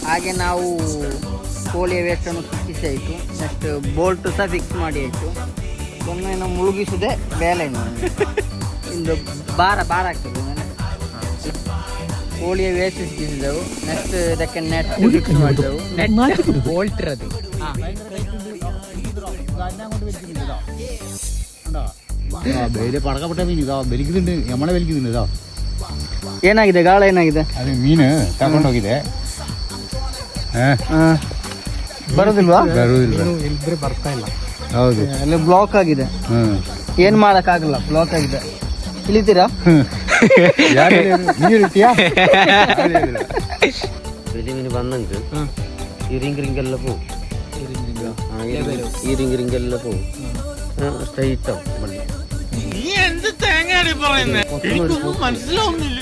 ಹಾಗೆ ನಾವು ಕೋಳಿಯ ವೇಸ್ಟನ್ನು ಸಿಕ್ಕಿಸಿ ಆಯಿತು. ನೆಕ್ಸ್ಟ್ ಬೋಲ್ಟು ಸಹ ಫಿಕ್ಸ್ ಮಾಡಿ ಆಯಿತು. ಒಮ್ಮೆ ಮುಳುಗಿಸುವುದೇ ಬೇಲೆ ಇಂದು ಭಾರ ಆಗ್ತದೆ. ಕೋಳಿಯ ವೇಸ್ಟ್ ಸಿಕ್ಕಿಸಿದೆವು. ನೆಕ್ಸ್ಟ್ ಇದಕ್ಕೆ ನೆಟ್ ಫಿಕ್ಸ್ ಮಾಡಿದೆವು. ನೆಟ್ ಬೋಲ್ಟ್ ಇರೋದು ಬೇರೆ ಪಡಕಪಟ್ಟ ಮೀನು ಇದಾವ ಬೆಲಿക്കുന്നുണ്ട് ಎಮ್ಮಳೆ ಬೆಲಿക്കുന്നുണ്ട് ಇದಾವ. ಏನಾಗಿದೆ ಗಾಳ ಏನಾಗಿದೆ? ಅದು ಮೀನು ತಗೊಂಡೋಗಿದೆ. ಬರೋದಿಲ್ವಾ? ಬರುವುದಿಲ್ಲ, ಬರ್ತಾ ಇಲ್ಲ. ಹೌದು, ಅಲ್ಲಿ ಬ್ಲಾಕ್ ಆಗಿದೆ. ಏನ್ ಮಾಡಕ್ಕಾಗಲ್ಲ, ಬ್ಲಾಕ್ ಆಗಿದೆ. ಇಳಿತೀರಾ? വലിയ മീന് വന്നെങ്കിൽ ഈ റിങ്കെല്ലാം പോവും. ഈ റിങ്കെല്ലാം പോവും. സ്ട്രൈറ്റ് ആവും വള്ളി. നീ എന്ത് തേങ്ങയാണ് പറയുന്നത്? മനസ്സിലാവുന്നില്ല.